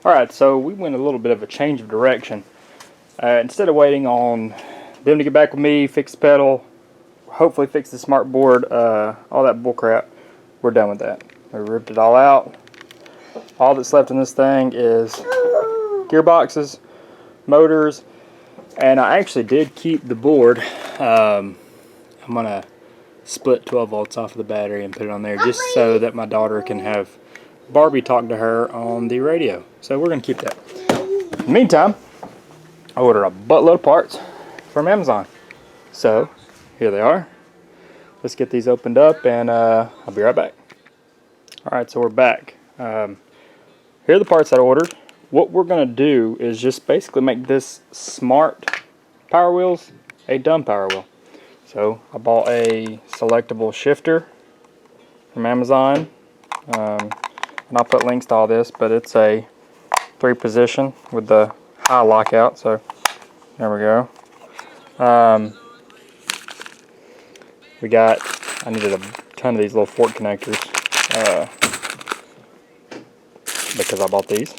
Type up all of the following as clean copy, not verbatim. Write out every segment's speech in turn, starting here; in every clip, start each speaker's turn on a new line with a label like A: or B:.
A: Alright, so we went a little bit of a change of direction. Instead of waiting on them to get back with me, fix the pedal, hopefully fix the smart board, all that bullcrap, we're done with that. We ripped it all out. All that's left in this thing is gearboxes, motors, and I actually did keep the board. I'm going to split 12 volts off of the battery and put it on there just so that my daughter can have Barbie talk to her on the radio. So we're going to keep that. In the meantime, I ordered a buttload of parts from Amazon. So here they are. Let's get these opened up and I'll be right back. Alright, so we're back. Here are the parts that I ordered. What we're going to do is just basically make this smart Power Wheels a dumb Power Wheel. So I bought a selectable shifter from Amazon. And I'll put links to all this, but it's a 3-position with the high lockout. So there we go. I needed a ton of these little fork connectors because I bought these.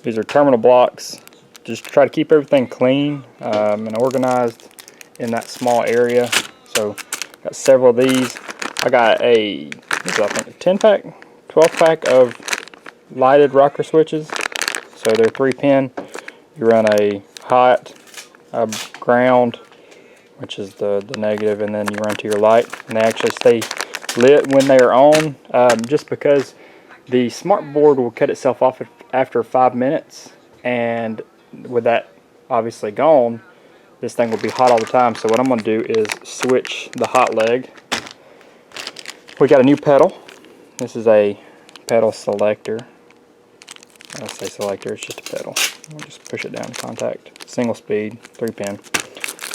A: These are terminal blocks. Just try to keep everything clean and organized in that small area. So got several of these. I got I think a 10-pack, 12-pack of lighted rocker switches. So they're 3-pin. You run a hot, a ground, which is the negative, and then you run to your light. And they actually stay lit when they are on, just because the smart board will cut itself off after 5 minutes. And with that obviously gone, this thing will be hot all the time. So what I'm going to do is switch the hot leg. We got a new pedal. This is a pedal selector. I say selector, it's just a pedal. We'll just push it down to contact. Single speed, 3-pin.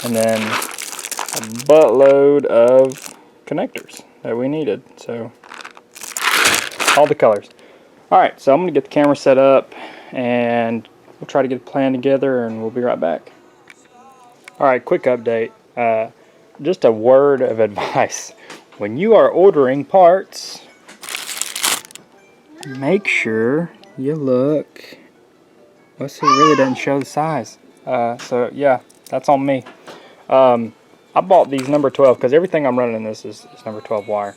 A: And then a buttload of connectors that we needed. So all the colors. Alright, so I'm going to get the camera set up and we'll try to get a plan together and we'll be right back. Alright, quick update. Just a word of advice. When you are ordering parts, make sure you look. Let's see, it really doesn't show the size. So yeah, that's on me. I bought these number 12 because everything I'm running in this is number 12 wire.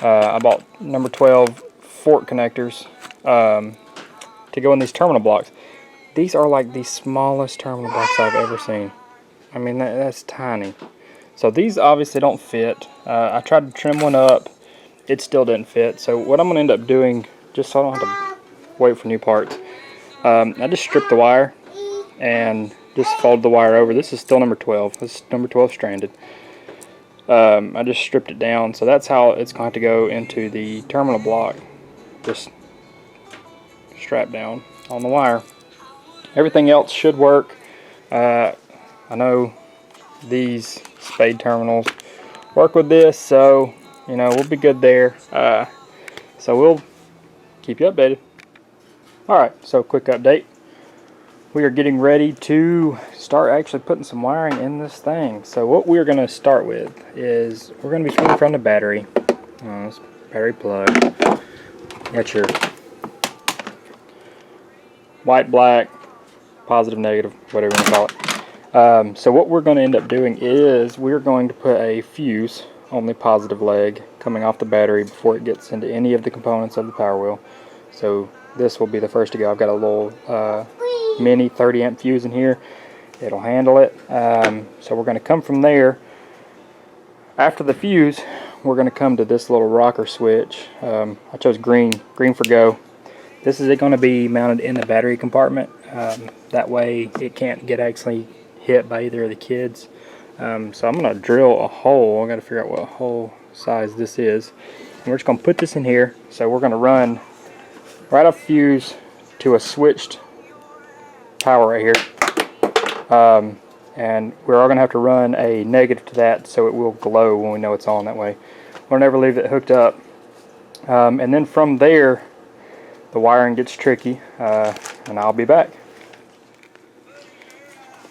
A: I bought number 12 fork connectors to go in these terminal blocks. These are like the smallest terminal blocks I've ever seen. I mean, that's tiny. So these obviously don't fit. I tried to trim one up. It still didn't fit. So what I'm going to end up doing, just so I don't have to wait for new parts, I just stripped the wire and just folded the wire over. This is still number 12. This is number 12 stranded. I just stripped it down. So that's how it's going to go into the terminal block. Just strapped down on the wire. Everything else should work. I know these spade terminals work with this, so you know we'll be good there. So we'll keep you updated. Alright, so quick update. We are getting ready to start actually putting some wiring in this thing. So what we're going to start with is we're going to be swinging from the battery. This battery plug. Got your white, black, positive, negative, whatever you want to call it. So what we're going to end up doing is we're going to put a fuse on the positive leg coming off the battery before it gets into any of the components of the Power Wheel. So this will be the first to go. I've got a little mini 30 amp fuse in here. It'll handle it. So we're going to come from there. After the fuse, we're going to come to this little rocker switch. I chose green for go. This is going to be mounted in the battery compartment. That way it can't get actually hit by either of the kids. So I'm going to drill a hole. I've got to figure out what hole size this is. And we're just going to put this in here. So we're going to run right off fuse to a switched power right here. And we're all going to have to run a negative to that so it will glow when we know it's on that way. We'll never leave it hooked up. And then from there, the wiring gets tricky, and I'll be back.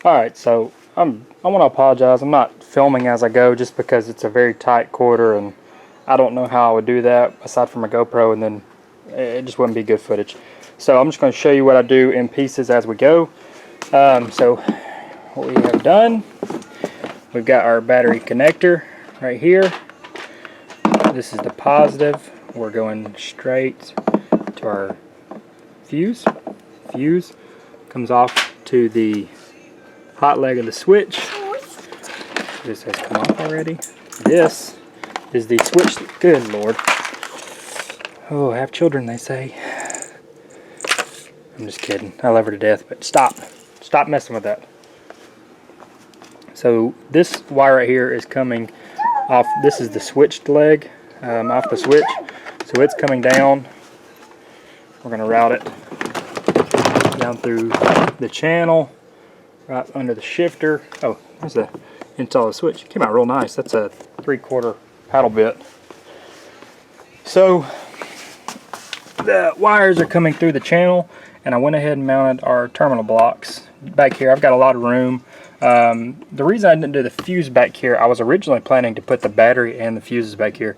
A: Alright, so I want to apologize. I'm not filming as I go just because it's a very tight quarter and I don't know how I would do that aside from a GoPro and then it just wouldn't be good footage. So I'm just going to show you what I do in pieces as we go. So what we have done, we've got our battery connector right here. This is the positive. We're going straight to our fuse. Fuse comes off to the hot leg of the switch. This has come off already. This is the switch. Good Lord. Oh, have children, they say. I'm just kidding. I love her to death, but stop. Stop messing with that. So this wire right here is coming off. This is the switched leg off the switch. So it's coming down. We're going to route it down through the channel, right under the shifter. Oh, there's the install the switch. It came out real nice. That's a 3/4 paddle bit. So the wires are coming through the channel, and I went ahead and mounted our terminal blocks back here. I've got a lot of room. The reason I didn't do the fuse back here, I was originally planning to put the battery and the fuses back here,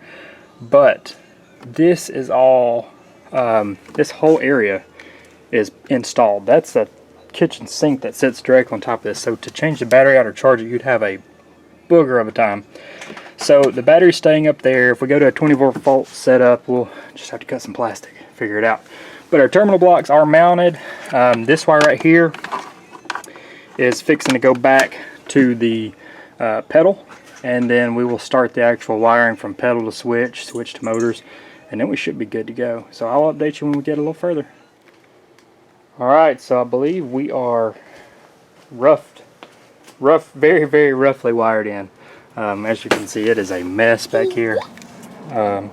A: but this is all, this whole area is installed. That's a kitchen sink that sits directly on top of this, so to change the battery out or charge it, you'd have a booger of a time. So the battery's staying up there. If we go to a 24-volt setup, we'll just have to cut some plastic, figure it out. But our terminal blocks are mounted. This wire right here is fixing to go back to the pedal, and then we will start the actual wiring from pedal to switch, switch to motors, and then we should be good to go. So I'll update you when we get a little further. Alright, so I believe we are very, very roughly wired in. As you can see, it is a mess back here. I'm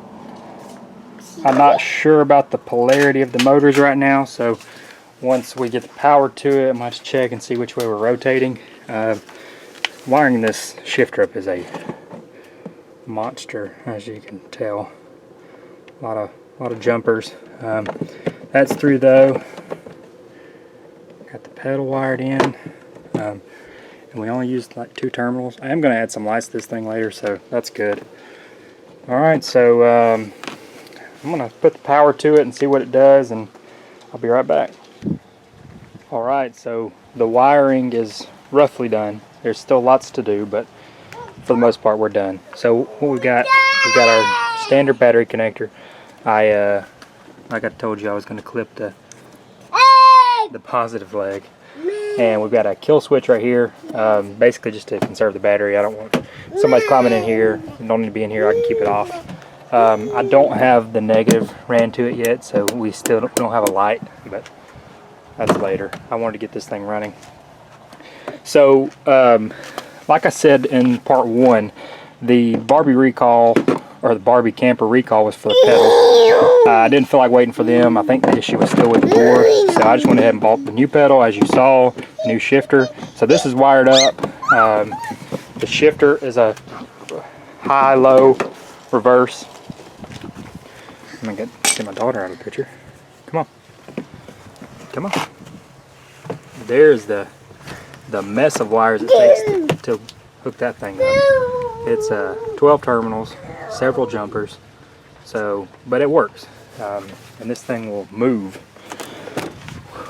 A: not sure about the polarity of the motors right now, so once we get the power to it, I might have to check and see which way we're rotating. Wiring this shifter up is a monster, as you can tell. A lot of jumpers. That's through though. Got the pedal wired in. And we only used like 2 terminals. I am going to add some lights to this thing later, so that's good. Alright, so I'm going to put the power to it and see what it does, and I'll be right back. Alright, so the wiring is roughly done. There's still lots to do, but for the most part we're done. So what we've got our standard battery connector. Like I told you, I was going to clip the positive leg. And we've got a kill switch right here, basically just to conserve the battery. I don't want somebody climbing in here. You don't need to be in here. I can keep it off. I don't have the negative ran to it yet, so we still don't have a light, but that's later. I wanted to get this thing running. So, like I said in part 1, the Barbie recall, or the Barbie Camper recall, was for the pedal. I didn't feel like waiting for them. I think the issue was still with the board, so I just went ahead and bought the new pedal, as you saw, new shifter. So this is wired up. The shifter is a high-low reverse. I'm gonna get my daughter out of the picture. Come on. Come on. There's the mess of wires it takes to hook that thing up. It's 12 terminals, several jumpers, so, but it works. And this thing will move.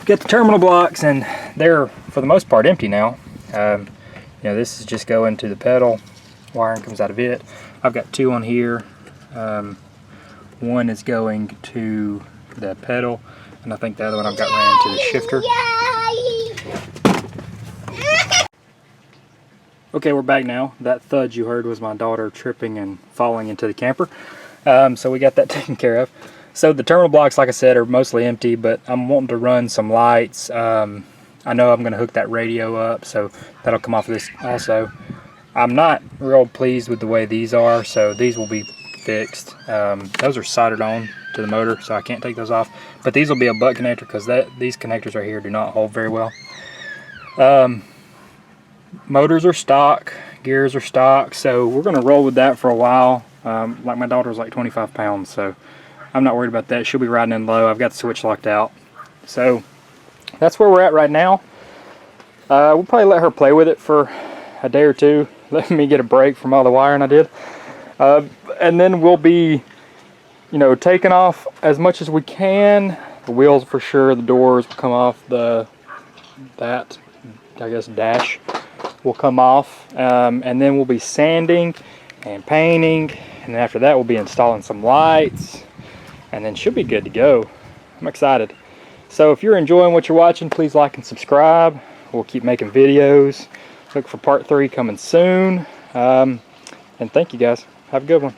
A: Get the terminal blocks, and they're for the most part empty now. You know, this is just going to the pedal. Wiring comes out of it. I've got 2 on here. One is going to the pedal, and I think the other one I've got ran to the shifter. Okay, we're back now. That thud you heard was my daughter tripping and falling into the camper. So we got that taken care of. So the terminal blocks, like I said, are mostly empty, but I'm wanting to run some lights. I know I'm going to hook that radio up, so that'll come off of this also. I'm not real pleased with the way these are, so these will be fixed. Those are soldered on to the motor, so I can't take those off. But these will be a butt connector, because these connectors right here do not hold very well. Motors are stock, gears are stock, so we're going to roll with that for a while. Like my daughter's like 25 pounds, so I'm not worried about that. She'll be riding in low. I've got the switch locked out. So that's where we're at right now. We'll probably let her play with it for a day or two, let me get a break from all the wiring I did. And then we'll be you know, taking off as much as we can. The wheels for sure, the doors will come off, that I guess dash will come off, and then we'll be sanding and painting, and then after that we'll be installing some lights, and then should be good to go. I'm excited. So if you're enjoying what you're watching, please like and subscribe. We'll keep making videos. Look for part 3 coming soon. And thank you guys. Have a good one.